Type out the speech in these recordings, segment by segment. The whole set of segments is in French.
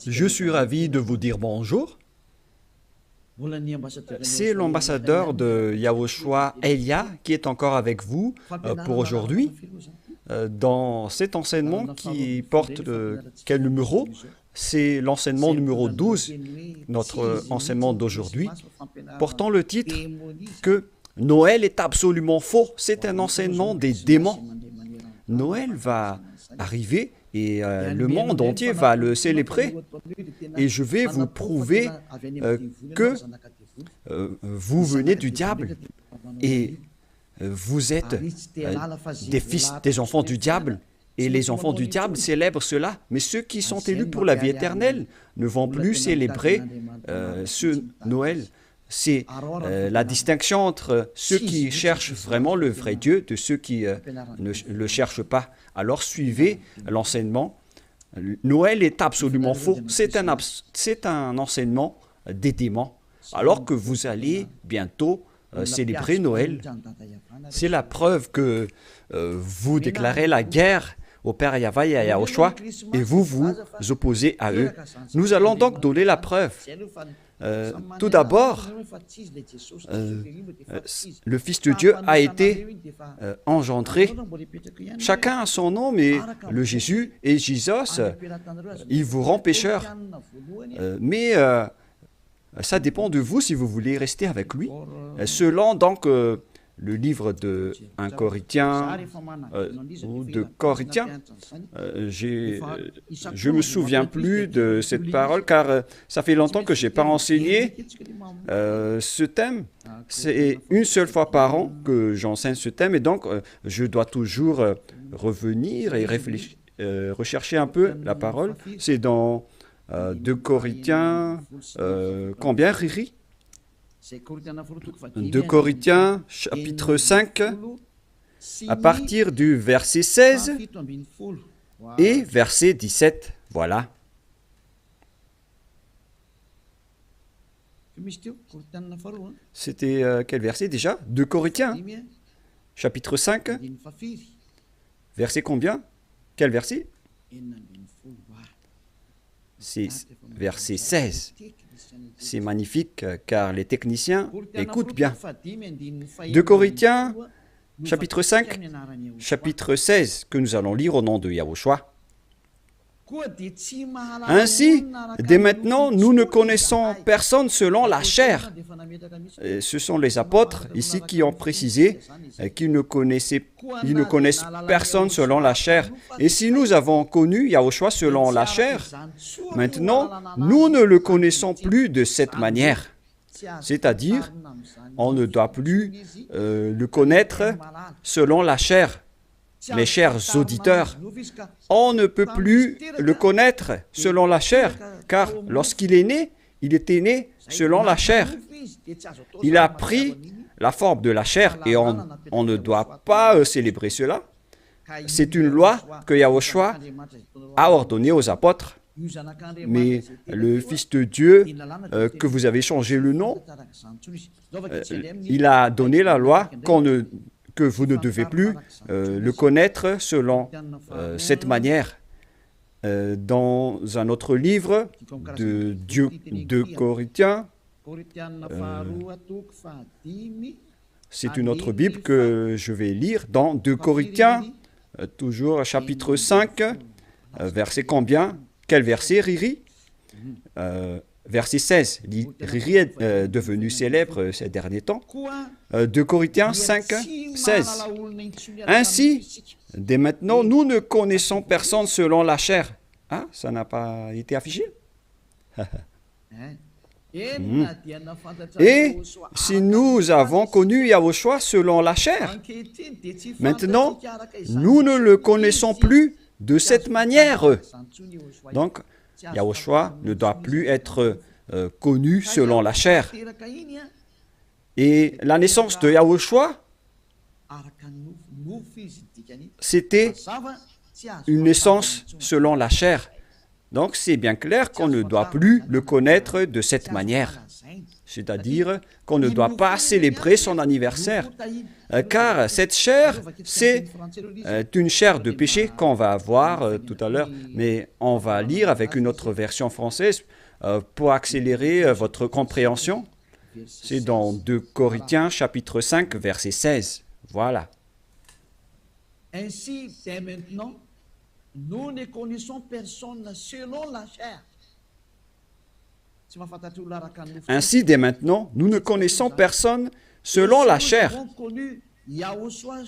Je suis ravi de vous dire bonjour. C'est l'ambassadeur de Yahushua, Elia, qui est encore avec vous pour aujourd'hui. Dans cet enseignement qui porte quel numéro? C'est l'enseignement numéro 12, notre enseignement d'aujourd'hui, portant le titre que Noël est absolument faux. C'est un enseignement des démons. Noël va arriver et le monde entier va le célébrer. Et je vais vous prouver que vous venez du diable et vous êtes des enfants du diable. Et les enfants du diable célèbrent cela. Mais ceux qui sont élus pour la vie éternelle ne vont plus célébrer ce Noël. C'est la distinction entre ceux qui cherchent vraiment le vrai Dieu de ceux qui ne le cherchent pas. Alors suivez l'enseignement. Noël est absolument faux. C'est un enseignement des démons. Alors que vous allez bientôt célébrer Noël, c'est la preuve que vous déclarez la guerre au Père Yahweh et à Yahushua et vous vous opposez à eux. Nous allons donc donner la preuve. Tout d'abord, le Fils de Dieu a été engendré. Chacun a son nom, mais le Jésus et Jésus, ils vous rendent pécheurs. Mais ça dépend de vous si vous voulez rester avec lui. Selon donc le livre de 1 Corinthiens ou de Corinthiens, je ne me souviens plus de cette parole car ça fait longtemps que je n'ai pas enseigné ce thème. C'est une seule fois par an que j'enseigne ce thème et donc je dois toujours revenir et réfléchir, rechercher un peu la parole. C'est dans 2 Corinthiens, combien, Riri? 2 Corinthiens, chapitre 5, à partir du verset 16 et verset 17. Voilà. C'était quel verset déjà? 2 Corinthiens, chapitre 5, verset combien? Quel verset? C'est verset 16. C'est magnifique car les techniciens écoutent bien. 2 Corinthiens, chapitre 5, chapitre 16, que nous allons lire au nom de Yahushua. Ainsi, dès maintenant, nous ne connaissons personne selon la chair. Et ce sont les apôtres ici qui ont précisé qu'ils ne connaissent personne selon la chair. Et si nous avons connu Yahushua selon la chair, maintenant, nous ne le connaissons plus de cette manière. C'est-à-dire, on ne doit plus le connaître selon la chair. Mes chers auditeurs, on ne peut plus le connaître selon la chair, car lorsqu'il est né, il était né selon la chair. Il a pris la forme de la chair et on ne doit pas célébrer cela. C'est une loi que Yahushua a ordonnée aux apôtres. Mais le Fils de Dieu, que vous avez changé le nom, il a donné la loi que vous ne devez plus le connaître selon cette manière. Dans un autre livre de 2 Corinthiens, c'est une autre Bible que je vais lire, dans 2 Corinthiens, toujours chapitre 5, verset combien? Quel verset, Riri? Verset 16. Riri est devenu célèbre ces derniers temps. 2 Corinthiens 5, 16. Ainsi, dès maintenant, nous ne connaissons personne selon la chair. Ah, ça n'a pas été affiché? Et si nous avons connu Yahushua selon la chair, maintenant, nous ne le connaissons plus de cette manière. Donc, Yahushua ne doit plus être connu selon la chair. Et la naissance de Yahushua, c'était une naissance selon la chair. Donc c'est bien clair qu'on ne doit plus le connaître de cette manière. c'est-à-dire qu'on ne doit pas célébrer son anniversaire, car cette chair, c'est une chair de péché qu'on va voir tout à l'heure, mais on va lire avec une autre version française pour accélérer votre compréhension. C'est dans 2 Corinthiens chapitre 5, verset 16. Voilà. Ainsi, dès maintenant, nous ne connaissons personne selon la chair. Ainsi, dès maintenant, nous ne connaissons personne selon la chair. Nous avons connu Yahushua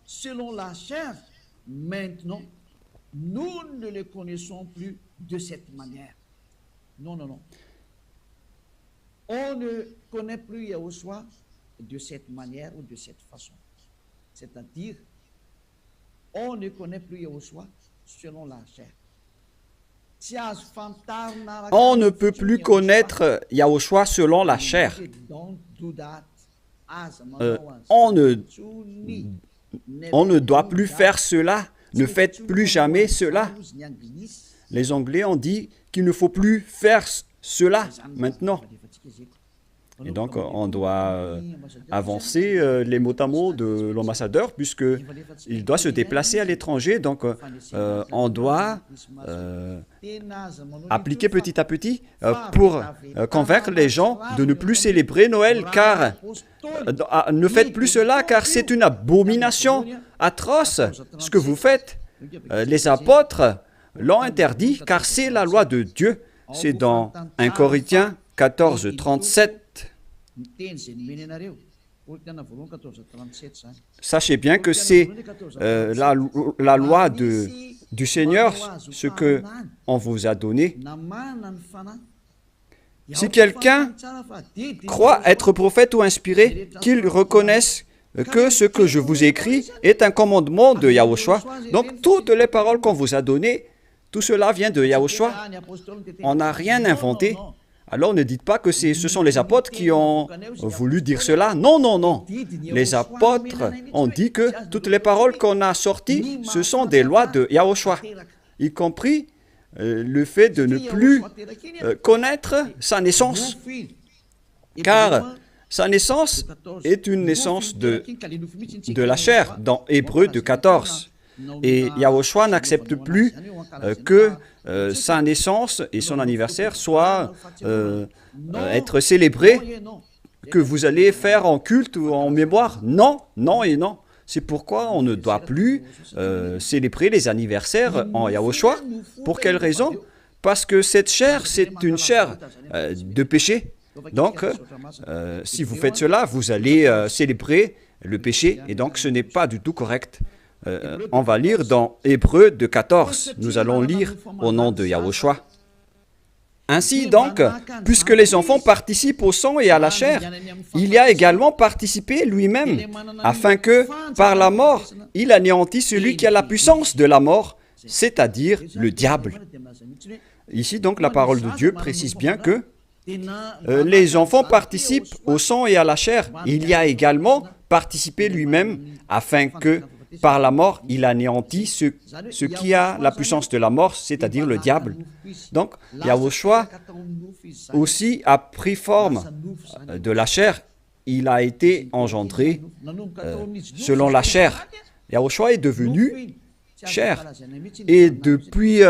selon la chair. Maintenant, nous ne le connaissons plus de cette manière. Non, non, non. On ne connaît plus Yahushua de cette manière ou de cette façon. C'est-à-dire, on ne connaît plus Yahushua selon la chair. On ne peut plus connaître Yahushua selon la chair. On ne doit plus faire cela. Ne faites plus jamais cela. Les Anglais ont dit qu'il ne faut plus faire cela maintenant. Et donc, on doit avancer les mots à mots de l'ambassadeur, puisqu'il doit se déplacer à l'étranger. Donc, on doit appliquer petit à petit pour convaincre les gens de ne plus célébrer Noël, car ne faites plus cela, car c'est une abomination atroce ce que vous faites. Les apôtres l'ont interdit, car c'est la loi de Dieu. C'est dans 1 Corinthiens 14, 37. Sachez bien que c'est la loi du Seigneur, ce qu'on vous a donné. Si quelqu'un croit être prophète ou inspiré, qu'il reconnaisse que ce que je vous écris est un commandement de Yahushua. Donc, toutes les paroles qu'on vous a données, tout cela vient de Yahushua. On n'a rien inventé. Alors ne dites pas que ce sont les apôtres qui ont voulu dire cela. Non, non, non. Les apôtres ont dit que toutes les paroles qu'on a sorties, ce sont des lois de Yahushua, y compris le fait de ne plus connaître sa naissance. Car sa naissance est une naissance de la chair, dans Hébreux 2,14. Et Yahushua n'accepte plus que sa naissance et son anniversaire soient être célébrés, que vous allez faire en culte ou en mémoire. Non, non et non. C'est pourquoi on ne doit plus célébrer les anniversaires en Yahushua. Pour quelle raison? Parce que cette chair, c'est une chair de péché. Donc, si vous faites cela, vous allez célébrer le péché, et donc ce n'est pas du tout correct. On va lire dans Hébreux 2,14. Nous allons lire au nom de Yahushua. Ainsi donc, puisque les enfants participent au sang et à la chair, il y a également participé lui-même, afin que, par la mort, il anéantisse celui qui a la puissance de la mort, c'est-à-dire le diable. Ici donc, la parole de Dieu précise bien que les enfants participent au sang et à la chair. Il y a également participé lui-même, afin que, par la mort, il anéantit ce qui a la puissance de la mort, c'est-à-dire le diable. Donc, Yahushua aussi a pris forme de la chair. Il a été engendré selon la chair. Yahushua est devenu chair. Et depuis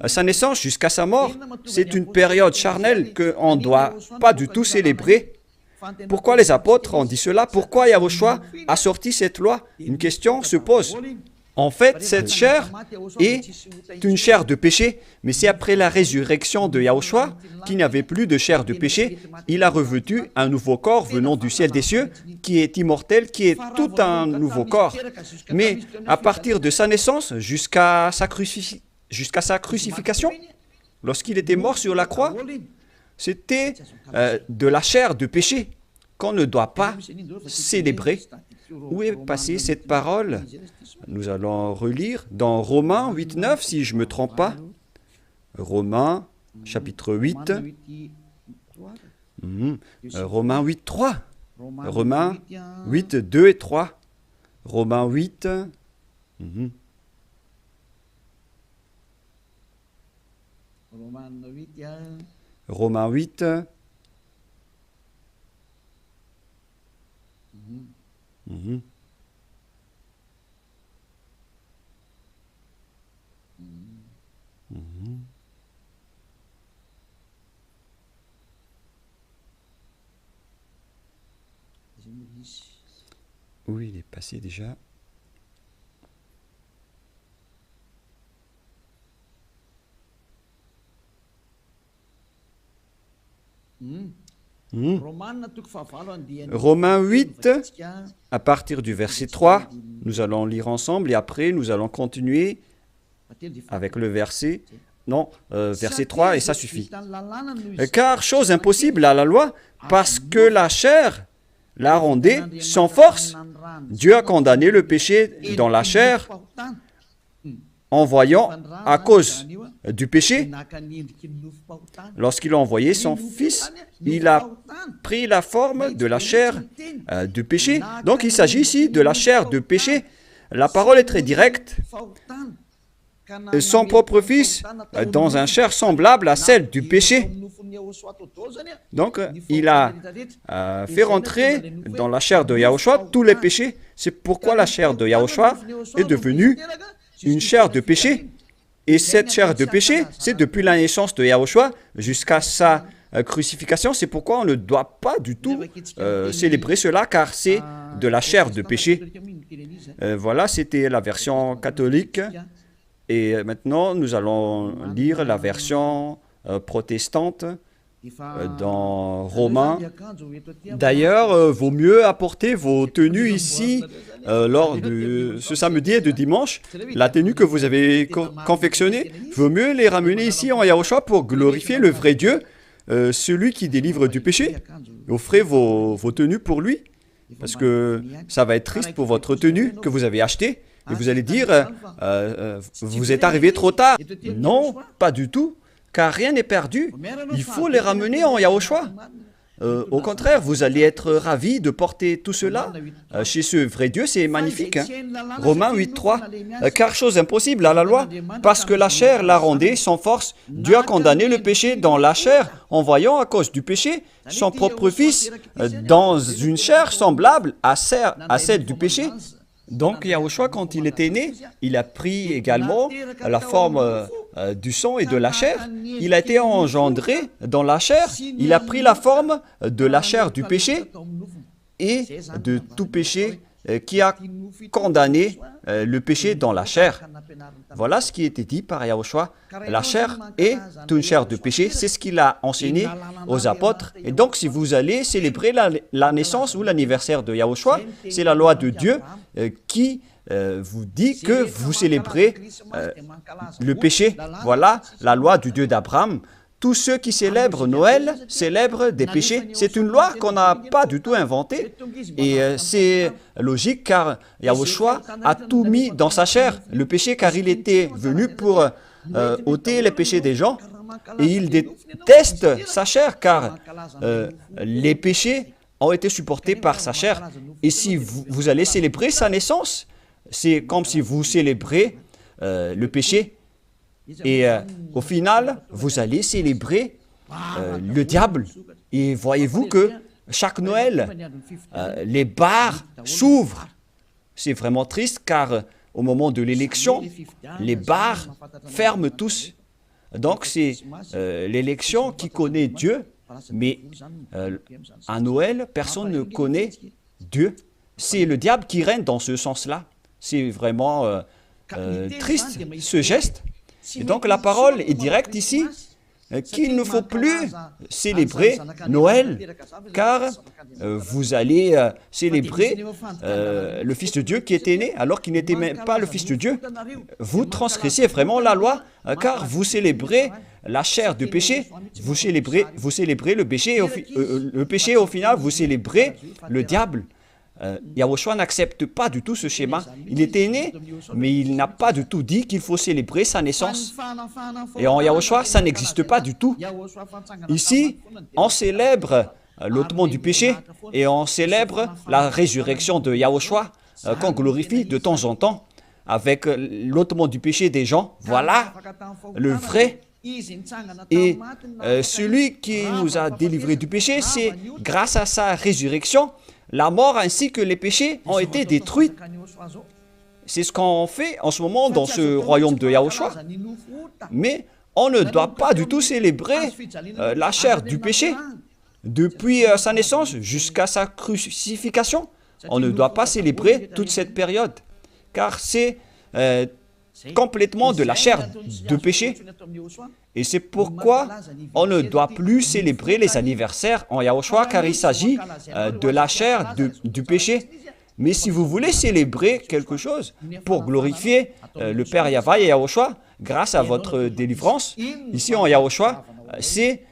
sa naissance jusqu'à sa mort, c'est une période charnelle qu'on ne doit pas du tout célébrer. Pourquoi les apôtres ont dit cela? Pourquoi Yahushua a sorti cette loi? Une question se pose. En fait, cette chair est une chair de péché, mais c'est après la résurrection de Yahushua qu'il n'y avait plus de chair de péché. Il a revêtu un nouveau corps venant du ciel des cieux, qui est immortel, qui est tout un nouveau corps. Mais à partir de sa naissance jusqu'à sa crucifixion, lorsqu'il était mort sur la croix, c'était de la chair de péché qu'on ne doit pas célébrer. Où est passée cette parole? Nous allons relire dans Romains 8,9, si je ne me trompe pas. Romains, chapitre 8. Romains 8,3. Romains 8, 2 et 3. Romains 8. Romains 8, Mhm. Mhm. Oui, il est passé déjà. Mhm. Romains 8, à partir du verset 3, nous allons lire ensemble et après nous allons continuer avec le verset, non, verset 3 et ça suffit. Car chose impossible à la loi, parce que la chair la rendait sans force. Dieu a condamné le péché dans la chair en voyant, à cause du péché, lorsqu'il a envoyé son Fils, il a pris la forme de la chair du péché. Donc il s'agit ici de la chair de péché. La parole est très directe. Son propre Fils dans une chair semblable à celle du péché. Donc, il a fait rentrer dans la chair de Yahushua tous les péchés. C'est pourquoi la chair de Yahushua est devenue une chair de péché. Et cette chair de péché, c'est depuis la naissance de Yahushua jusqu'à sa crucifixion. C'est pourquoi on ne doit pas du tout célébrer cela, car c'est de la chair de péché. Voilà, c'était la version catholique. Et maintenant, nous allons lire la version protestante dans Romains. D'ailleurs, vaut mieux apporter vos tenues ici lors de ce samedi et de dimanche. La tenue que vous avez confectionnée, vaut mieux les ramener ici en Yahushua pour glorifier le vrai Dieu, celui qui délivre du péché. Offrez vos tenues pour lui, parce que ça va être triste pour votre tenue que vous avez achetée. Et vous allez dire, vous êtes arrivé trop tard. Non, pas du tout, car rien n'est perdu. Il faut les ramener en Yahushua. Au contraire, vous allez être ravis de porter tout cela chez ce vrai Dieu, c'est magnifique. Hein? Romains 8.3, car chose impossible à la loi, parce que la chair la rendait sans force. Dieu a condamné le péché dans la chair, en voyant à cause du péché son propre Fils dans une chair semblable à celle du péché. Donc Yahushua, quand il était né, il a pris également la forme du sang et de la chair. Il a été engendré dans la chair. Il a pris la forme de la chair du péché et de tout péché qui a condamné le péché dans la chair. Voilà ce qui était dit par Yahushua. La chair est une chair de péché. C'est ce qu'il a enseigné aux apôtres. Et donc, si vous allez célébrer la naissance ou l'anniversaire de Yahushua, c'est la loi de Dieu qui vous dit que vous célébrez le péché. Voilà la loi du Dieu d'Abraham. Tous ceux qui célèbrent Noël célèbrent des péchés. C'est une loi qu'on n'a pas du tout inventée. Et c'est logique car Yahushua a tout mis dans sa chair, le péché, car il était venu pour ôter les péchés des gens. Et il déteste sa chair car les péchés ont été supportés par sa chair. Et si vous allez célébrer sa naissance, c'est comme si vous célébrez le péché. Et au final, vous allez célébrer le diable. Et voyez-vous que chaque Noël, les bars s'ouvrent. C'est vraiment triste car au moment de l'élection, les bars ferment tous. Donc c'est l'élection qui connaît Dieu, mais à Noël, personne ne connaît Dieu. C'est le diable qui règne dans ce sens-là. C'est vraiment triste, ce geste. Et donc la parole est directe ici, qu'il ne faut plus célébrer Noël, car vous allez célébrer le Fils de Dieu qui était né, alors qu'il n'était même pas le Fils de Dieu. Vous transgressez vraiment la loi, car vous célébrez la chair du péché, vous célébrez le péché, au final, vous célébrez le diable. Yahushua n'accepte pas du tout ce schéma. Il était né, mais il n'a pas du tout dit qu'il faut célébrer sa naissance. Et en Yahushua, ça n'existe pas du tout. Ici, on célèbre l'ôtement du péché et on célèbre la résurrection de Yahushua qu'on glorifie de temps en temps avec l'ôtement du péché des gens. Voilà le vrai. Et celui qui nous a délivrés du péché, c'est grâce à sa résurrection. la mort ainsi que les péchés ont été détruits. C'est ce qu'on fait en ce moment dans ce royaume de Yahushua. Mais on ne doit pas du tout célébrer la chair du péché. Depuis sa naissance jusqu'à sa crucifixion, on ne doit pas célébrer toute cette période, car c'est complètement de la chair de péché. Et c'est pourquoi on ne doit plus célébrer les anniversaires en Yahushua, car il s'agit de la chair du péché. Mais si vous voulez célébrer quelque chose pour glorifier le Père Yahva et Yahushua, grâce à votre délivrance, ici en Yahushua, c'est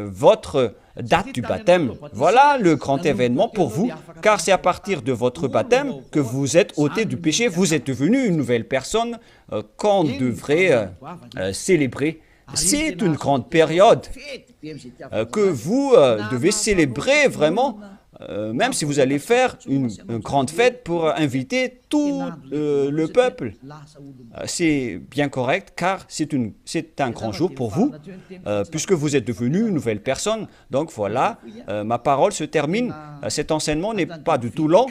votre date du baptême. Voilà le grand événement pour vous, car c'est à partir de votre baptême que vous êtes ôté du péché, vous êtes devenu une nouvelle personne qu'on devrait célébrer. C'est une grande période que vous devez célébrer vraiment, même si vous allez faire une grande fête pour inviter tout le peuple. C'est bien correct, car c'est un grand jour pour vous, puisque vous êtes devenu une nouvelle personne. Donc voilà, ma parole se termine. Cet enseignement n'est pas du tout long,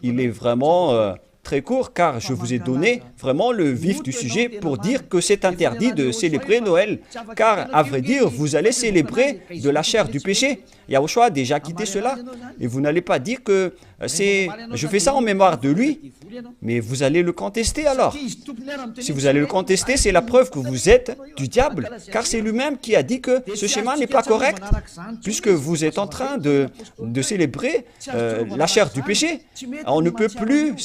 il est vraiment très court, car je vous ai donné vraiment le vif du sujet pour dire que c'est interdit de célébrer Noël, car à vrai dire, vous allez célébrer de la chair du péché. Yahushua a déjà quitté cela, et vous n'allez pas dire que je fais ça en mémoire de lui, mais vous allez le contester alors. Si vous allez le contester, c'est la preuve que vous êtes du diable, car c'est lui-même qui a dit que ce schéma n'est pas correct, puisque vous êtes en train de célébrer la chair du péché. On ne peut plus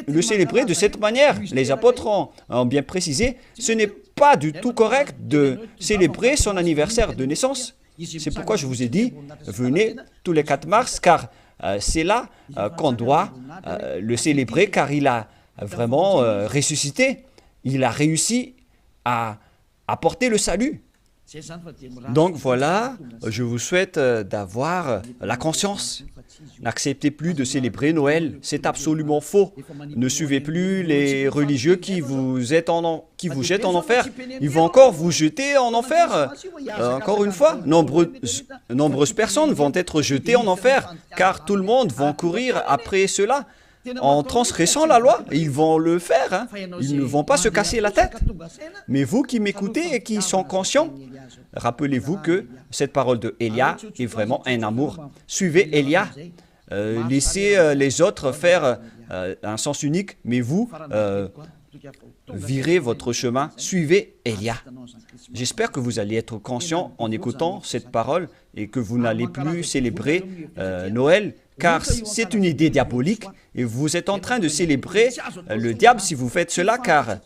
le célébrer de cette manière. Les apôtres ont bien précisé, ce n'est pas du tout correct de célébrer son anniversaire de naissance. C'est pourquoi je vous ai dit, venez tous les 4 mars, car c'est là qu'on doit le célébrer, car il a vraiment ressuscité. Il a réussi à apporter le salut. Donc voilà, je vous souhaite d'avoir la conscience. N'acceptez plus de célébrer Noël, c'est absolument faux. Ne suivez plus les religieux qui vous jettent en enfer. Ils vont encore vous jeter en enfer. Encore une fois, nombreuses personnes vont être jetées en enfer, car tout le monde va courir après cela. En transgressant la loi, ils vont le faire, hein. Ils ne vont pas se casser la tête. Mais vous qui m'écoutez et qui sont conscients, rappelez-vous que cette parole de Élia est vraiment un amour. Suivez Élia, laissez les autres faire un sens unique, mais vous, virez votre chemin, suivez Élia. J'espère que vous allez être conscients en écoutant cette parole et que vous n'allez plus célébrer Noël, car c'est une idée diabolique et vous êtes en train de célébrer le diable si vous faites cela, car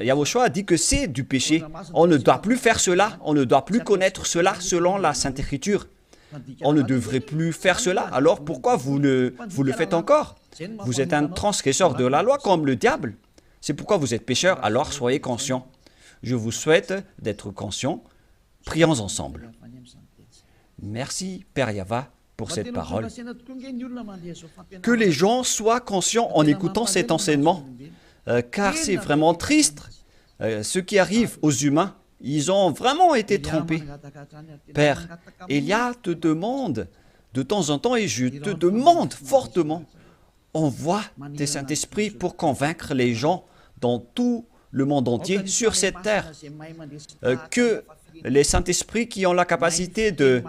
Yahushua a dit que c'est du péché. On ne doit plus faire cela, on ne doit plus connaître cela selon la Sainte Écriture. On ne devrait plus faire cela, alors pourquoi vous le faites encore? Vous êtes un transgresseur de la loi comme le diable. C'est pourquoi vous êtes pécheur, alors soyez conscients. Je vous souhaite d'être conscients. Prions ensemble. Merci, Père Yahva, pour cette parole. Que les gens soient conscients en écoutant cet enseignement, car c'est vraiment triste. Ce qui arrive aux humains, ils ont vraiment été trompés. Père, Élia te demande de temps en temps, et je te demande fortement, envoie tes Saint-Esprit pour convaincre les gens dans tout le monde entier, sur cette terre, que les Saint-Esprits qui ont la capacité de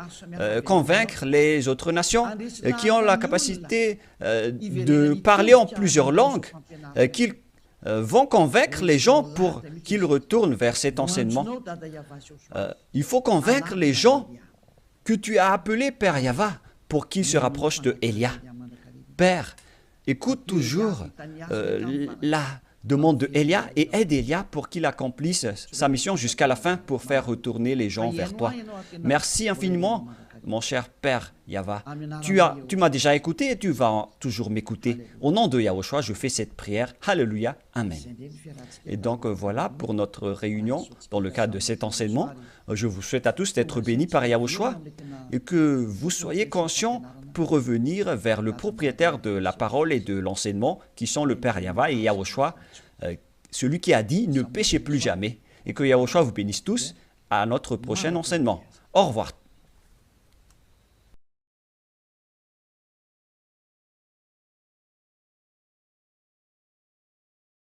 convaincre les autres nations, qui ont la capacité de parler en plusieurs langues, qu'ils vont convaincre les gens pour qu'ils retournent vers cet enseignement. Il faut convaincre les gens que tu as appelés Père Yahva pour qu'ils se rapprochent de Élia. Père, écoute toujours la demande de Élia et aide Élia pour qu'il accomplisse sa mission jusqu'à la fin pour faire retourner les gens vers toi. Merci infiniment, mon cher Père Yahva. Tu m'as déjà écouté et tu vas toujours m'écouter. Au nom de Yahushua, je fais cette prière. Alléluia. Amen. Et donc voilà pour notre réunion dans le cadre de cet enseignement. Je vous souhaite à tous d'être bénis par Yahushua et que vous soyez conscients pour revenir vers le propriétaire de la parole et de l'enseignement, qui sont le Père Yahva et Yahushua, celui qui a dit « Ne péchez plus jamais ». Et que Yahushua vous bénisse tous à notre prochain enseignement. Au revoir.